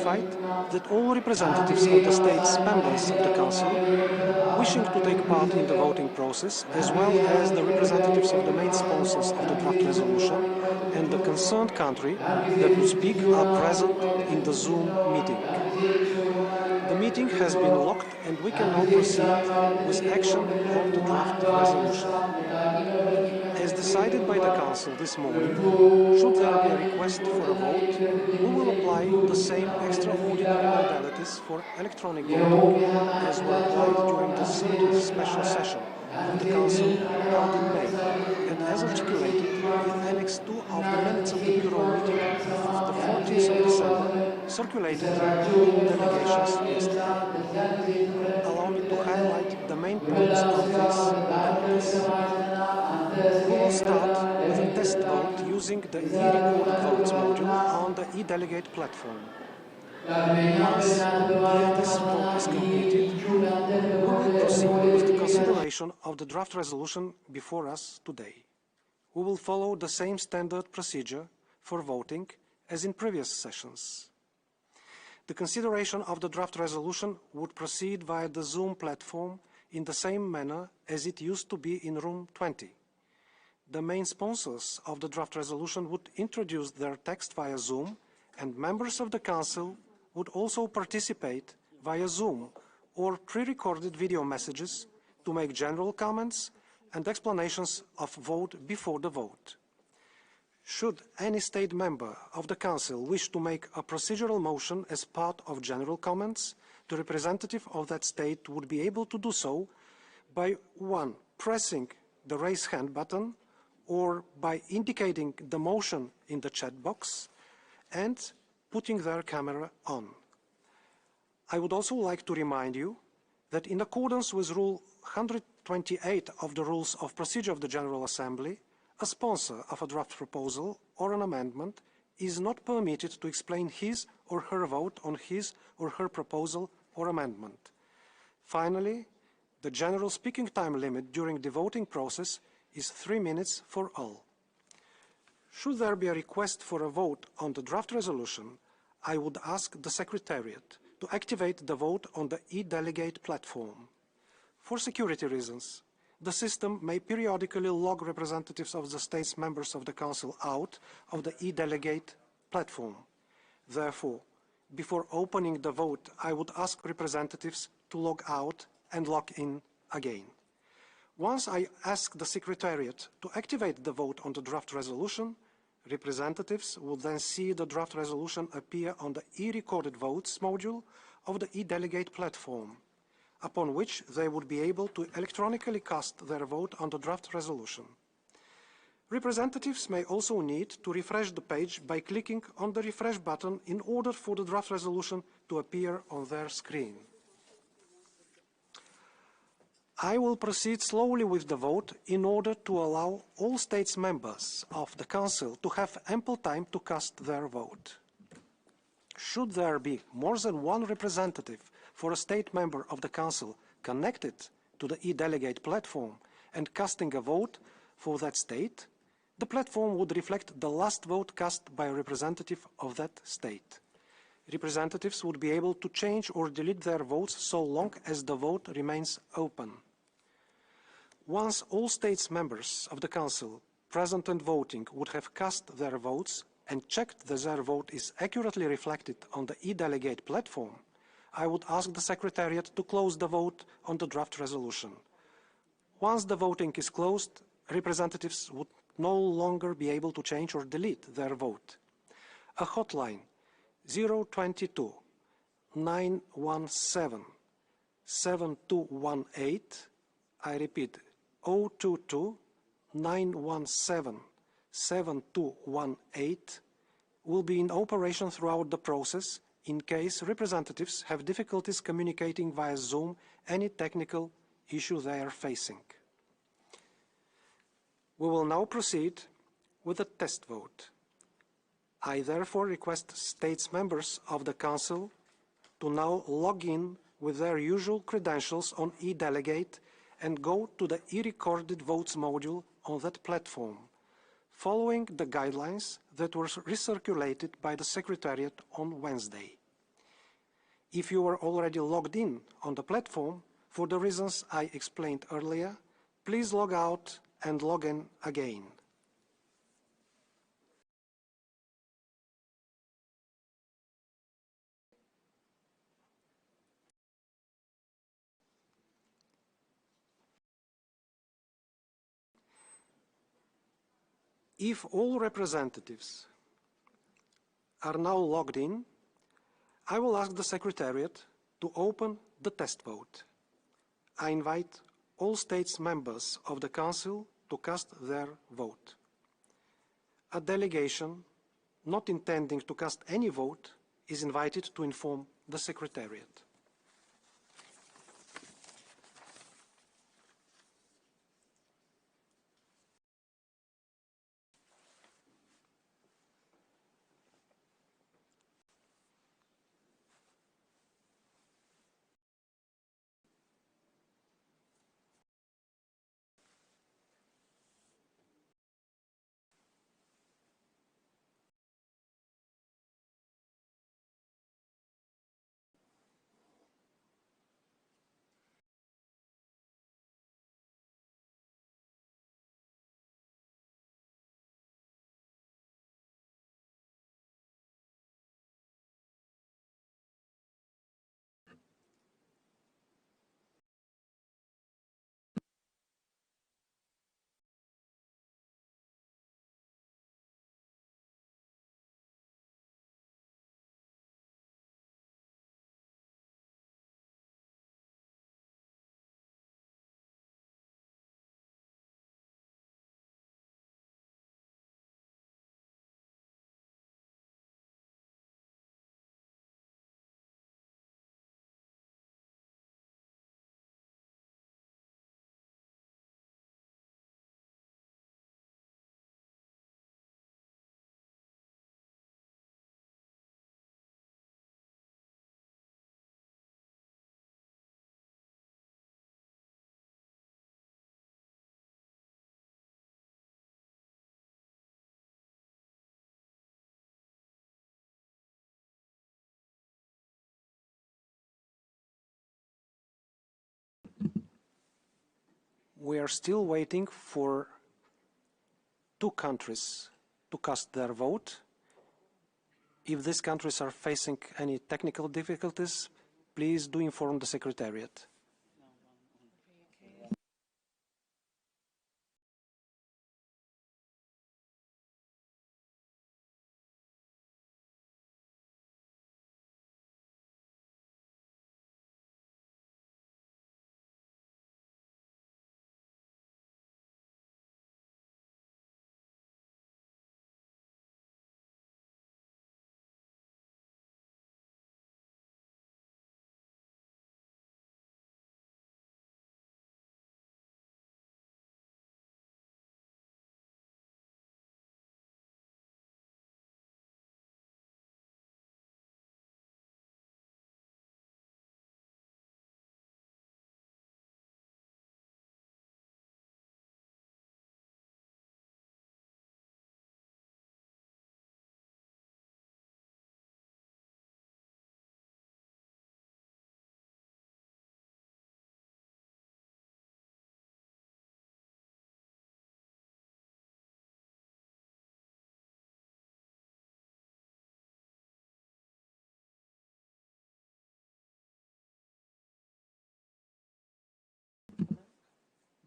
notified that all representatives of the states members of the Council wishing to take part in the voting process, as well as the representatives of the main sponsors of the draft resolution and the concerned country that will speak are present in the Zoom meeting. The meeting has been locked and we can now proceed with action of the draft resolution. As decided by the Council this morning, should there be a request for a vote, we will apply the same extraordinary modalities for electronic voting as were applied during the 30th special session of the Council held in May, and as articulated in Annex 2 of the minutes of the Bureau meeting of the 14th of December, circulated in delegations yesterday. Allow me to highlight the main points of these modalities. We will start with a test vote using the e-recorded votes module on the e-delegate platform. Once this vote is completed, we will proceed with the consideration of the draft resolution before us today. We will follow the same standard procedure for voting as in previous sessions. The consideration of the draft resolution would proceed via the Zoom platform in the same manner as it used to be in room 20. The main sponsors of the draft resolution would introduce their text via Zoom, and members of the Council would also participate via Zoom or pre-recorded video messages to make general comments and explanations of vote before the vote. Should any state member of the Council wish to make a procedural motion as part of general comments, the representative of that state would be able to do so by 1. Pressing the raise hand button, or by indicating the motion in the chat box and putting their camera on. I would also like to remind you that in accordance with Rule 128 of the Rules of Procedure of the General Assembly, a sponsor of a draft proposal or an amendment is not permitted to explain his or her vote on his or her proposal or amendment. Finally, the general speaking time limit during the voting process is 3 minutes for all. Should there be a request for a vote on the draft resolution, I would ask the Secretariat to activate the vote on the e-delegate platform. For security reasons, the system may periodically log representatives of the states members of the Council out of the e-delegate platform. Therefore, before opening the vote, I would ask representatives to log out and log in again. Once I ask the Secretariat to activate the vote on the draft resolution, representatives will then see the draft resolution appear on the e-recorded votes module of the e-delegate platform, upon which they would be able to electronically cast their vote on the draft resolution. Representatives may also need to refresh the page by clicking on the refresh button in order for the draft resolution to appear on their screen. I will proceed slowly with the vote in order to allow all states members of the Council to have ample time to cast their vote. Should there be more than one representative for a state member of the Council connected to the e-delegate platform and casting a vote for that state, the platform would reflect the last vote cast by a representative of that state. Representatives would be able to change or delete their votes so long as the vote remains open. Once all states members of the Council present and voting would have cast their votes and checked that their vote is accurately reflected on the e-delegate platform, I would ask the Secretariat to close the vote on the draft resolution. Once the voting is closed, representatives would no longer be able to change or delete their vote. A hotline 022 917 7218, I repeat 022 917 7218, will be in operation throughout the process in case representatives have difficulties communicating via Zoom any technical issue they are facing. We will now proceed with a test vote. I therefore request states members of the Council to now log in with their usual credentials on e-delegate and go to the e-recorded votes module on that platform, following the guidelines that were recirculated by the Secretariat on Wednesday. If you were already logged in on the platform, for the reasons I explained earlier, please log out and log in again. If all representatives are now logged in, I will ask the Secretariat to open the test vote. I invite all states members of the Council to cast their vote. A delegation not intending to cast any vote is invited to inform the Secretariat. We are still waiting for 2 countries to cast their vote. If these countries are facing any technical difficulties, please do inform the Secretariat.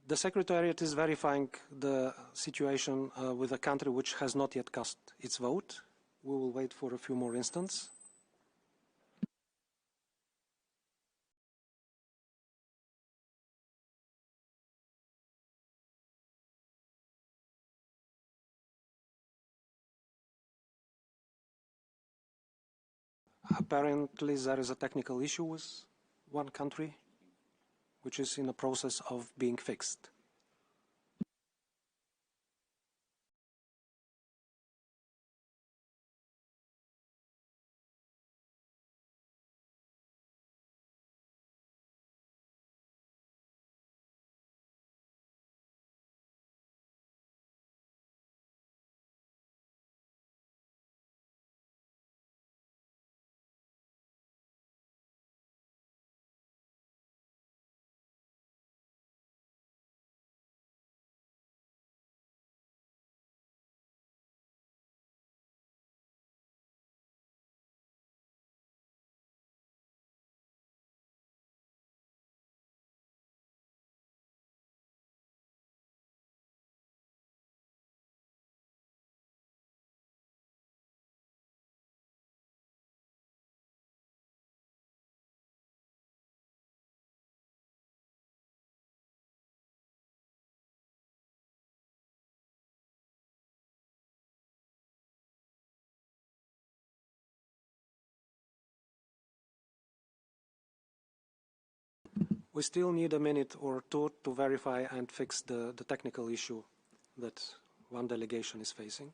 The Secretariat is verifying the situation with a country which has not yet cast its vote. We will wait for a few more instants. Apparently there is a technical issue with one country, which is in the process of being fixed. We still need a minute or two to verify and fix the technical issue that one delegation is facing.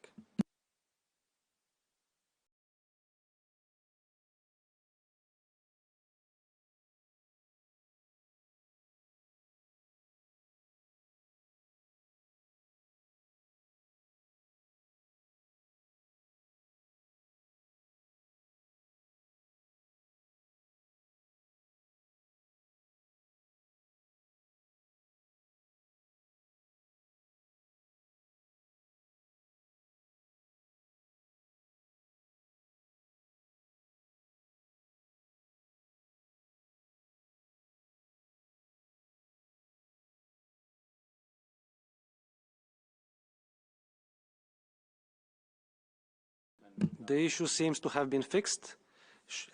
The issue seems to have been fixed.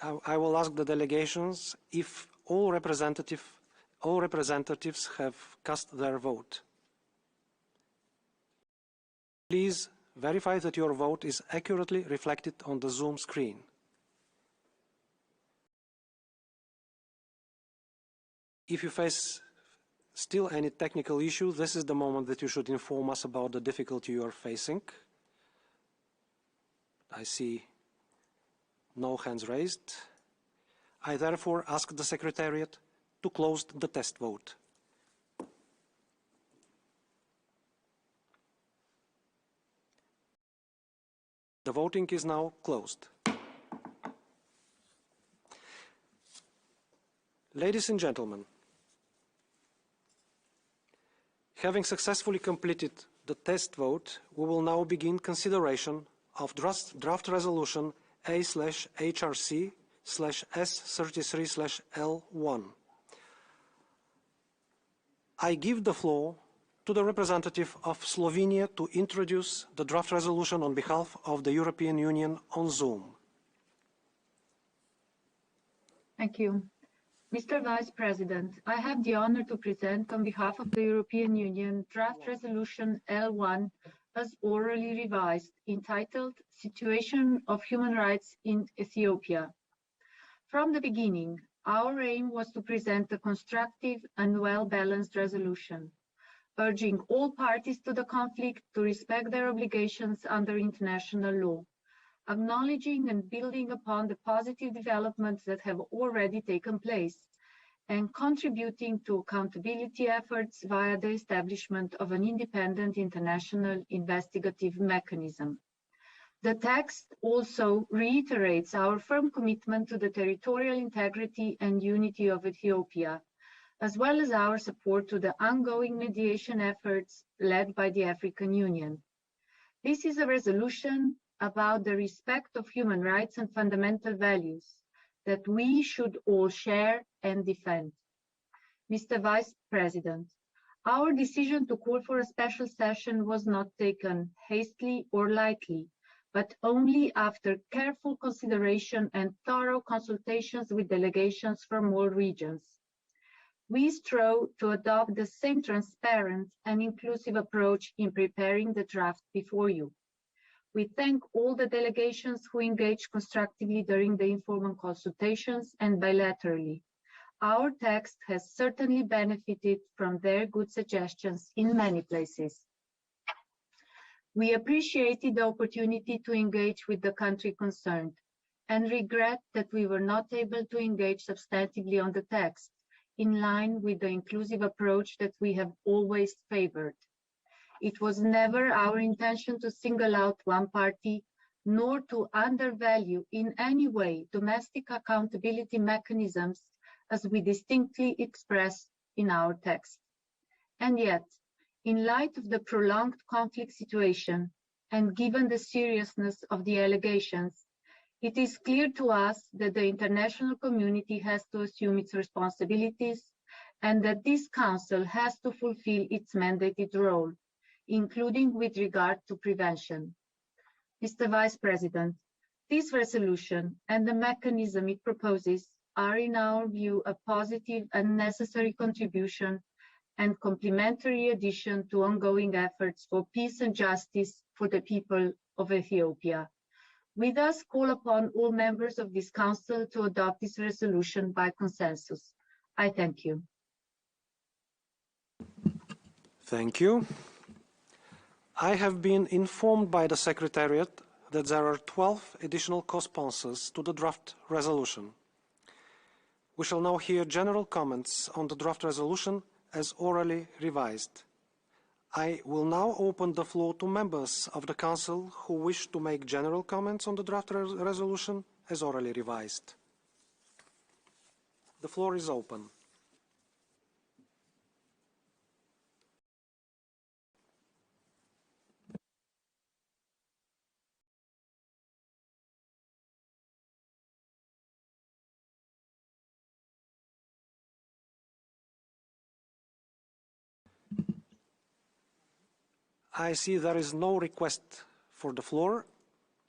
I will ask the delegations if all representatives have cast their vote. Please verify that your vote is accurately reflected on the Zoom screen. If you face still any technical issue, this is the moment that you should inform us about the difficulty you are facing. I see no hands raised. I therefore ask the Secretariat to close the test vote. The voting is now closed. Ladies and gentlemen, having successfully completed the test vote, we will now begin consideration of draft resolution A/HRC/S33/L1. I give the floor to the representative of Slovenia to introduce the draft resolution on behalf of the European Union on Zoom. Thank you. Mr. Vice President, I have the honor to present on behalf of the European Union draft resolution L1 as orally revised, entitled Situation of Human Rights in Ethiopia. From the beginning, our aim was to present a constructive and well-balanced resolution, urging all parties to the conflict to respect their obligations under international law, acknowledging and building upon the positive developments that have already taken place, and contributing to accountability efforts via the establishment of an independent international investigative mechanism. The text also reiterates our firm commitment to the territorial integrity and unity of Ethiopia, as well as our support to the ongoing mediation efforts led by the African Union. This is a resolution about the respect of human rights and fundamental values that we should all share and defend. Mr. Vice President, our decision to call for a special session was not taken hastily or lightly, but only after careful consideration and thorough consultations with delegations from all regions. We strove to adopt the same transparent and inclusive approach in preparing the draft before you. We thank all the delegations who engaged constructively during the informal consultations and bilaterally. Our text has certainly benefited from their good suggestions in many places. We appreciated the opportunity to engage with the country concerned and regret that we were not able to engage substantively on the text, in line with the inclusive approach that we have always favored. It was never our intention to single out one party, nor to undervalue in any way domestic accountability mechanisms as we distinctly expressed in our text. And yet, in light of the prolonged conflict situation and given the seriousness of the allegations, it is clear to us that the international community has to assume its responsibilities and that this Council has to fulfill its mandated role, including with regard to prevention. Mr. Vice President, this resolution and the mechanism it proposes are, in our view, a positive and necessary contribution and complementary addition to ongoing efforts for peace and justice for the people of Ethiopia. We thus call upon all members of this Council to adopt this resolution by consensus. I thank you. Thank you. I have been informed by the Secretariat that there are 12 additional co-sponsors to the draft resolution. We shall now hear general comments on the draft resolution as orally revised. I will now open the floor to members of the Council who wish to make general comments on the draft resolution as orally revised. The floor is open. I see there is no request for the floor,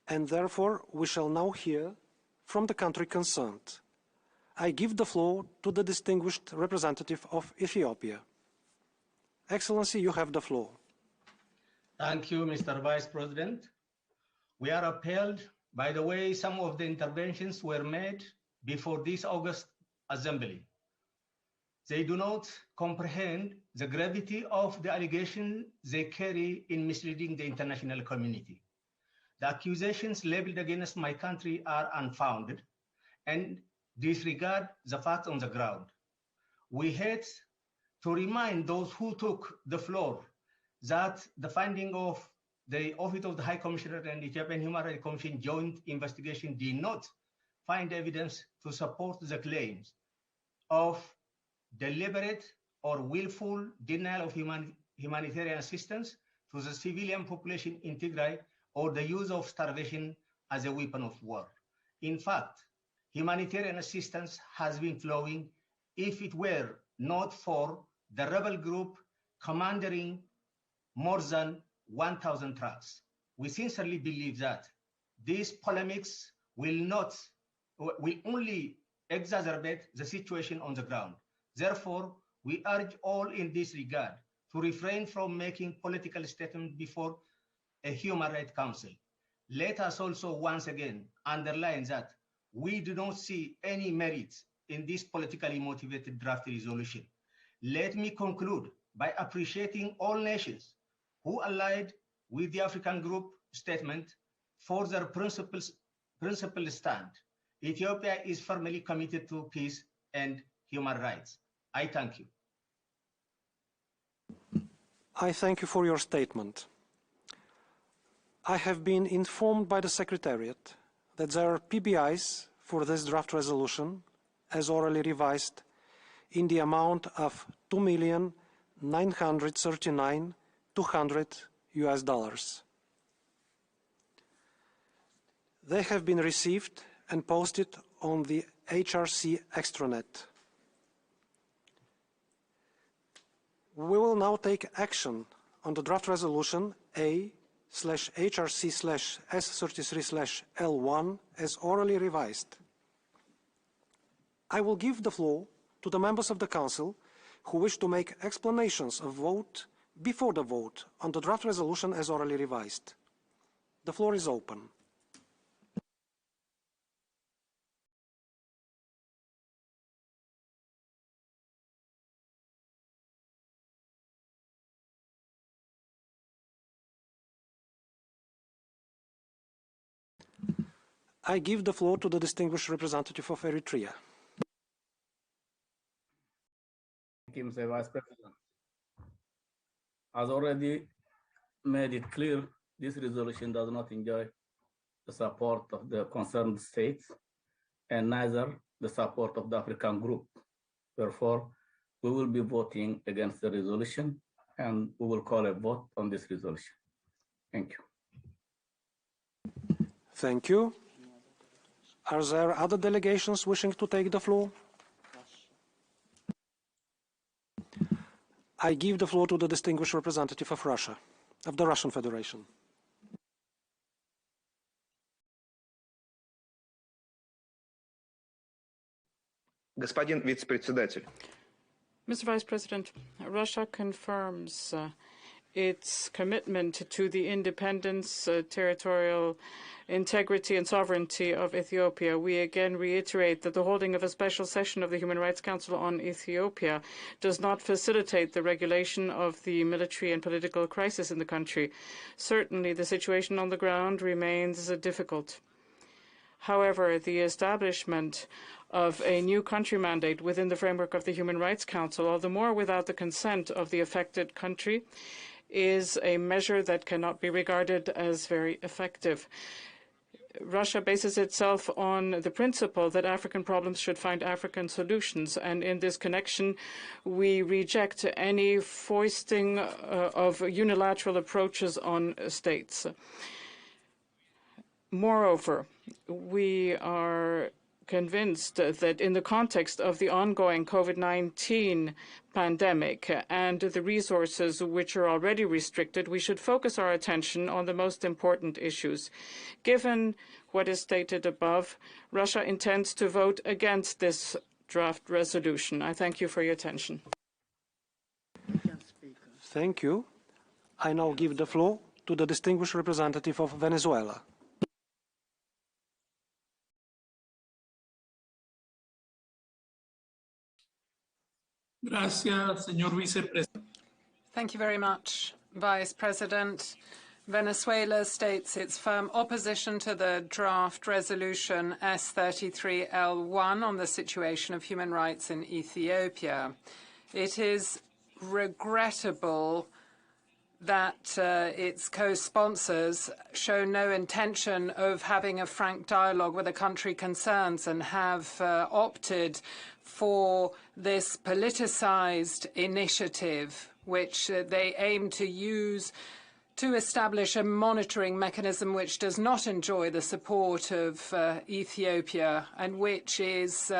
and therefore we shall now hear from the country concerned. I give the floor to the distinguished representative of Ethiopia. Excellency, you have the floor. Thank you, Mr. Vice President. We are appalled by the way some of the interventions were made before this August Assembly. They do not comprehend the gravity of the allegation they carry in misleading the international community. The accusations leveled against my country are unfounded and disregard the facts on the ground. We hate to remind those who took the floor that the finding of the Office of the High Commissioner and Ethiopian Human Rights Commission joint investigation did not find evidence to support the claims of deliberate or willful denial of humanitarian assistance to the civilian population in Tigray or the use of starvation as a weapon of war. In fact, humanitarian assistance has been flowing if it were not for the rebel group commanding more than 1,000 trucks. We sincerely believe that these polemics will only exacerbate the situation on the ground. Therefore, we urge all in this regard to refrain from making political statements before a Human Rights Council. Let us also once again underline that we do not see any merit in this politically motivated draft resolution. Let me conclude by appreciating all nations who allied with the African Group statement for their principled stand. Ethiopia is firmly committed to peace and human rights. I thank you. I thank you for your statement. I have been informed by the Secretariat that there are PBIs for this draft resolution as orally revised in the amount of $2,939,200. They have been received and posted on the HRC extranet. We will now take action on the draft resolution A/HRC/S33/L1 as orally revised. I will give the floor to the members of the Council who wish to make explanations of vote before the vote on the draft resolution as orally revised. The floor is open. I give the floor to the distinguished representative of Eritrea. Thank you, Mr. Vice President. As already made it clear, this resolution does not enjoy the support of the concerned states and neither the support of the African Group. Therefore, we will be voting against the resolution and we will call a vote on this resolution. Thank you. Thank you. Are there other delegations wishing to take the floor? I give the floor to the distinguished representative of Russia, of the Russian Federation. Господин вице-председатель. Mr. Vice President, Russia confirms its commitment to the independence, territorial integrity and sovereignty of Ethiopia. We again reiterate that the holding of a special session of the Human Rights Council on Ethiopia does not facilitate the regulation of the military and political crisis in the country. Certainly, the situation on the ground remains difficult. However, the establishment of a new country mandate within the framework of the Human Rights Council, all the more without the consent of the affected country, is a measure that cannot be regarded as very effective. Russia bases itself on the principle that African problems should find African solutions, and in this connection, we reject any foisting of unilateral approaches on states. Moreover, we are convinced that in the context of the ongoing COVID-19 pandemic and the resources which are already restricted, we should focus our attention on the most important issues. Given what is stated above, Russia intends to vote against this draft resolution. I thank you for your attention. Thank you. I now give the floor to the distinguished representative of Venezuela. Gracias, señor vicepresidente. Thank you very much, Vice President. Venezuela states its firm opposition to the draft resolution S33L1 on the situation of human rights in Ethiopia. It is regrettable that its co-sponsors show no intention of having a frank dialogue with the country concerns and have opted for this politicized initiative, which they aim to use to establish a monitoring mechanism which does not enjoy the support of Ethiopia and which is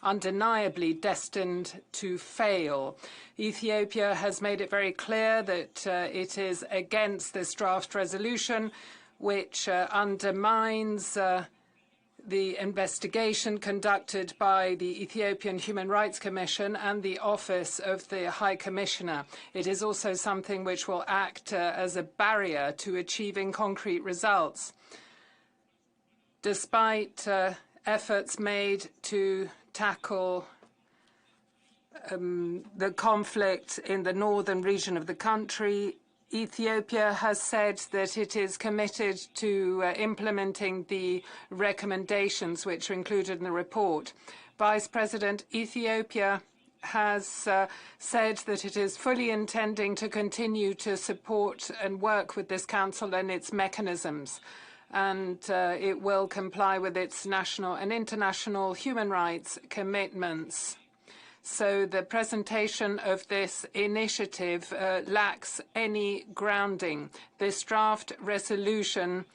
undeniably destined to fail. Ethiopia has made it very clear that it is against this draft resolution, which undermines the investigation conducted by the Ethiopian Human Rights Commission and the Office of the High Commissioner. It is also something which will act as a barrier to achieving concrete results. Despite efforts made to tackle the conflict in the northern region of the country, Ethiopia has said that it is committed to implementing the recommendations which are included in the report. Vice President, Ethiopia has said that it is fully intending to continue to support and work with this council and its mechanisms, and it will comply with its national and international human rights commitments. So the presentation of this initiative lacks any grounding. This draft resolution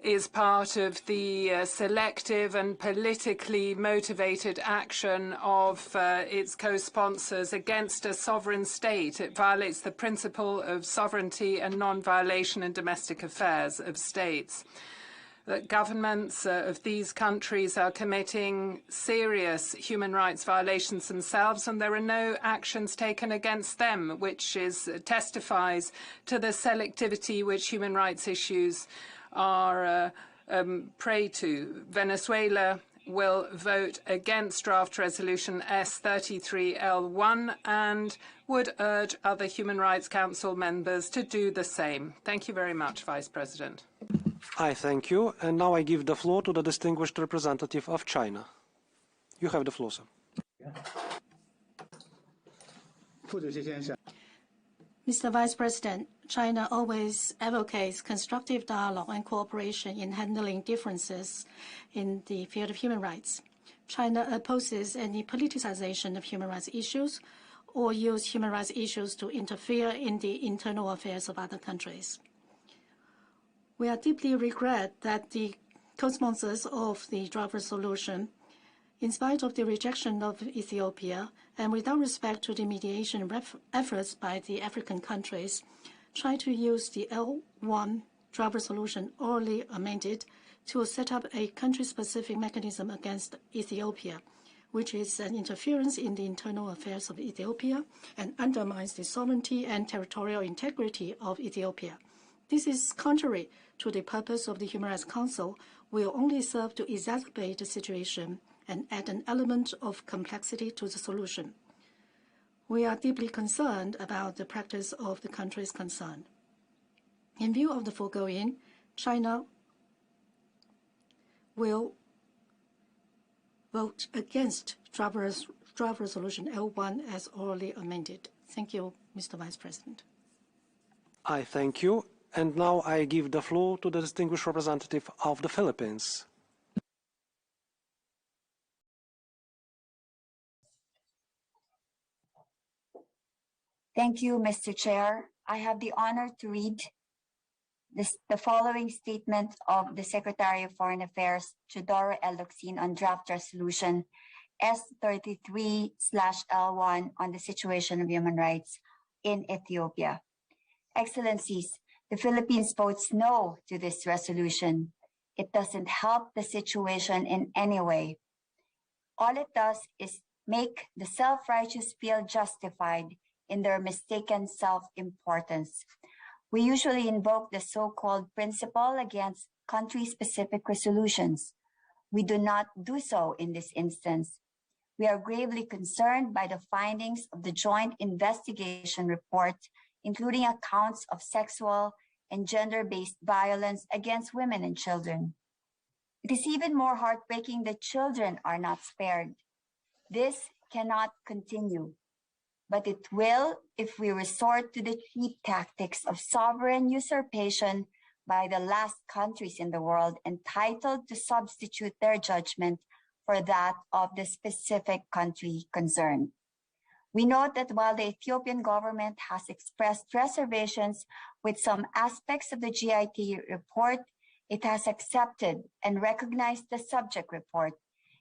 is part of the selective and politically motivated action of its co-sponsors against a sovereign state. It violates the principle of sovereignty and non-violation in domestic affairs of states. That governments of these countries are committing serious human rights violations themselves, and there are no actions taken against them, which testifies to the selectivity which human rights issues are prey to. Venezuela will vote against draft resolution S33L1 and would urge other Human Rights Council members to do the same. Thank you very much, Vice President. I thank you, and now I give the floor to the distinguished representative of China. You have the floor, sir. Mr. Vice President, China always advocates constructive dialogue and cooperation in handling differences in the field of human rights. China opposes any politicization of human rights issues or use human rights issues to interfere in the internal affairs of other countries. We are deeply regret that the co-sponsors of the draft resolution, in spite of the rejection of Ethiopia and without respect to the mediation efforts by the African countries, try to use the L1 draft resolution orally amended to set up a country-specific mechanism against Ethiopia, which is an interference in the internal affairs of Ethiopia and undermines the sovereignty and territorial integrity of Ethiopia. This is contrary to the purpose of the Human Rights Council, will only serve to exacerbate the situation and add an element of complexity to the solution. We are deeply concerned about the practice of the countries concerned. In view of the foregoing, China will vote against draft resolution L1 as orally amended. Thank you, Mr. Vice President. I thank you. And now I give the floor to the distinguished representative of the Philippines. Thank you, Mr. Chair. I have the honor to read the following statement of the Secretary of Foreign Affairs, Teodoro L. Locsin, on draft resolution S33/L1 on the situation of human rights in Ethiopia. Excellencies, the Philippines votes no to this resolution. It doesn't help the situation in any way. All it does is make the self-righteous feel justified in their mistaken self-importance. We usually invoke the so-called principle against country-specific resolutions. We do not do so in this instance. We are gravely concerned by the findings of the joint investigation report, including accounts of sexual and gender-based violence against women and children. It is even more heartbreaking that children are not spared. This cannot continue, but it will if we resort to the cheap tactics of sovereign usurpation by the last countries in the world entitled to substitute their judgment for that of the specific country concerned. We note that while the Ethiopian government has expressed reservations with some aspects of the GIT report, it has accepted and recognized the subject report.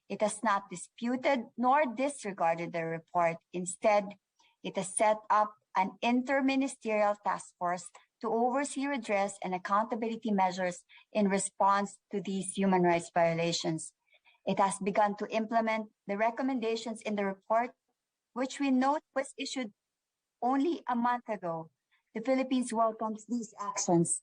It has not disputed nor disregarded the report. Instead, it has set up an interministerial task force to oversee redress and accountability measures in response to these human rights violations. It has begun to implement the recommendations in the report, which we note was issued only a month ago. The Philippines welcomes these actions.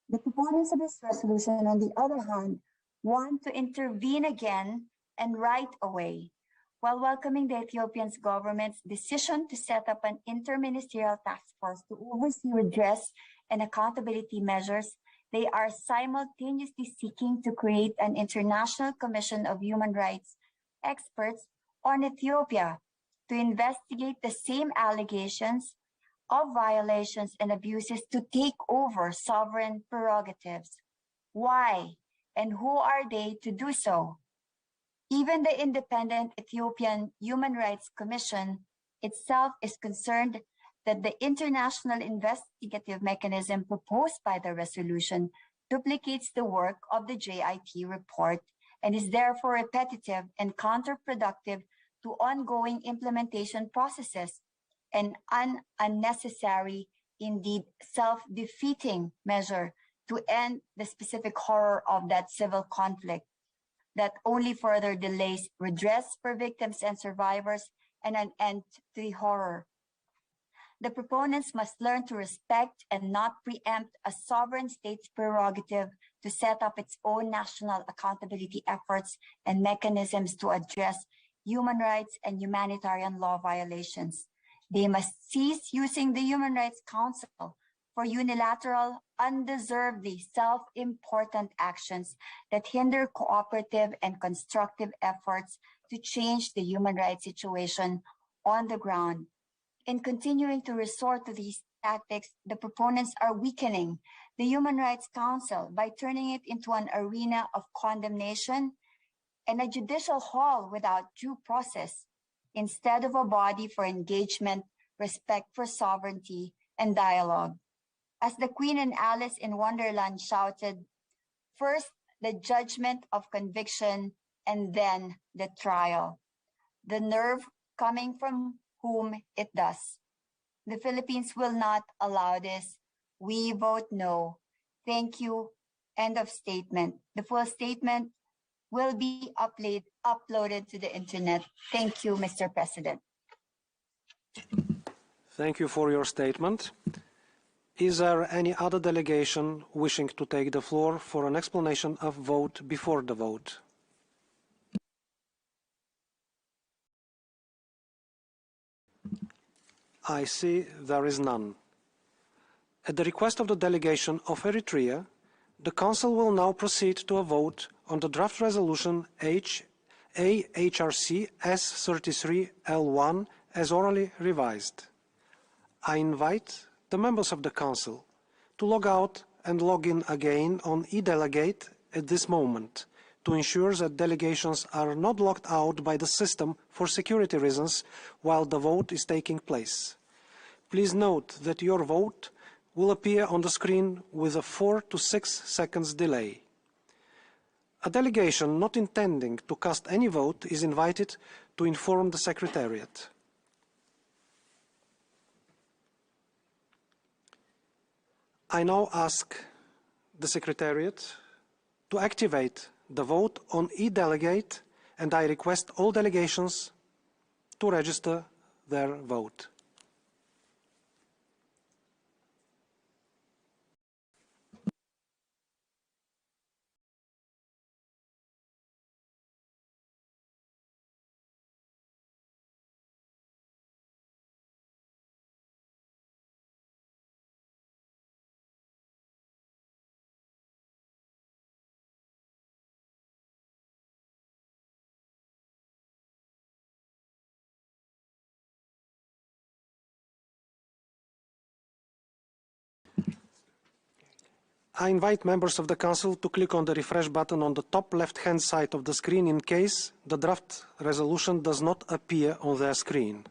The proponents of this resolution, on the other hand, want to intervene again and right away. While welcoming the Ethiopian government's decision to set up an interministerial task force to oversee redress and accountability measures, they are simultaneously seeking to create an international commission of human rights experts on Ethiopia to investigate the same allegations of violations and abuses to take over sovereign prerogatives. Why and who are they to do so? Even the independent Ethiopian Human Rights Commission itself is concerned that the international investigative mechanism proposed by the resolution duplicates the work of the JIT report and is therefore repetitive and counterproductive to ongoing implementation processes, an unnecessary, indeed self-defeating measure to end the specific horror of that civil conflict that only further delays redress for victims and survivors and an end to the horror. The proponents must learn to respect and not preempt a sovereign state's prerogative to set up its own national accountability efforts and mechanisms to address human rights and humanitarian law violations. They must cease using the Human Rights Council for unilateral, undeservedly self-important actions that hinder cooperative and constructive efforts to change the human rights situation on the ground. In continuing to resort to these tactics, the proponents are weakening the Human Rights Council by turning it into an arena of condemnation and a judicial hall without due process, instead of a body for engagement, respect for sovereignty, and dialogue. As the Queen and Alice in Wonderland shouted, first the judgment of conviction and then the trial. The nerve coming from whom it does. The Philippines will not allow this. We vote no. Thank you. End of statement. The full statement will be uploaded to the internet. Thank you, Mr. President. Thank you for your statement. Is there any other delegation wishing to take the floor for an explanation of vote before the vote? I see there is none. At the request of the delegation of Eritrea, the Council will now proceed to a vote on the draft resolution AHRC S33L1 as orally revised. I invite the members of the Council to log out and log in again on eDelegate at this moment to ensure that delegations are not locked out by the system for security reasons while the vote is taking place. Please note that your vote will appear on the screen with a 4 to 6 seconds delay. A delegation not intending to cast any vote is invited to inform the Secretariat. I now ask the Secretariat to activate the vote on eDelegate, and I request all delegations to register their vote. I invite members of the Council to click on the refresh button on the top left-hand side of the screen in case the draft resolution does not appear on their screen.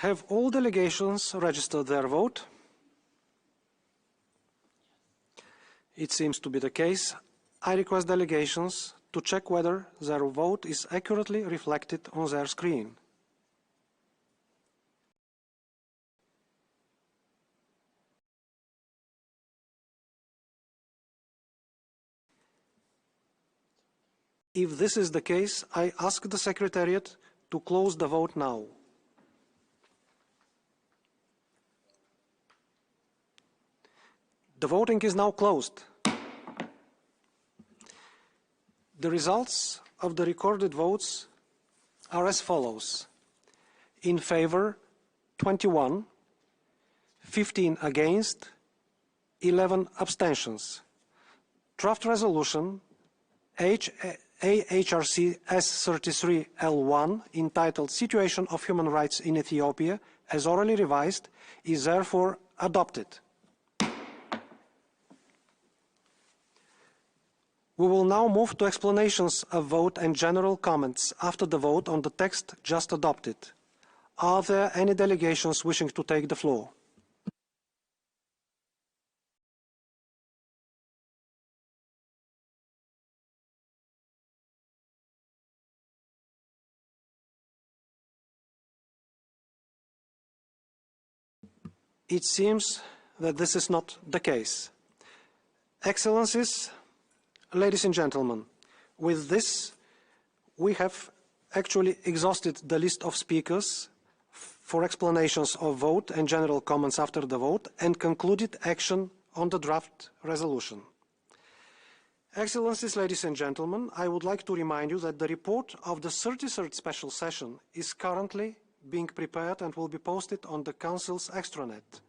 Have all delegations registered their vote? It seems to be the case. I request delegations to check whether their vote is accurately reflected on their screen. If this is the case, I ask the Secretariat to close the vote now. The voting is now closed. The results of the recorded votes are as follows. In favor, 21, 15 against, 11 abstentions. Draft resolution AHRC S33L1 entitled Situation of Human Rights in Ethiopia as orally revised is therefore adopted. We will now move to explanations of vote and general comments after the vote on the text just adopted. Are there any delegations wishing to take the floor? It seems that this is not the case. Excellencies, ladies and gentlemen, with this, we have actually exhausted the list of speakers for explanations of vote and general comments after the vote and concluded action on the draft resolution. Excellencies, ladies and gentlemen, I would like to remind you that the report of the 33rd special session is currently being prepared and will be posted on the Council's extranet.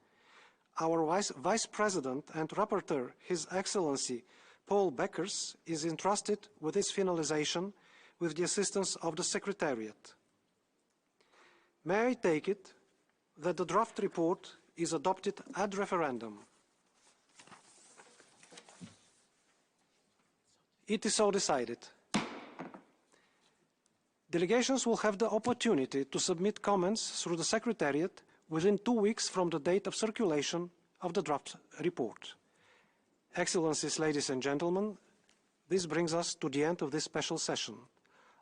Our Vice President and Rapporteur, His Excellency Paul Beckers, is entrusted with its finalization with the assistance of the Secretariat. May I take it that the draft report is adopted ad referendum? It is so decided. Delegations will have the opportunity to submit comments through the Secretariat within 2 weeks from the date of circulation of the draft report. Excellencies, ladies and gentlemen, this brings us to the end of this special session.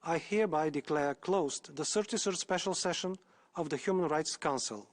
I hereby declare closed the 33rd special session of the Human Rights Council.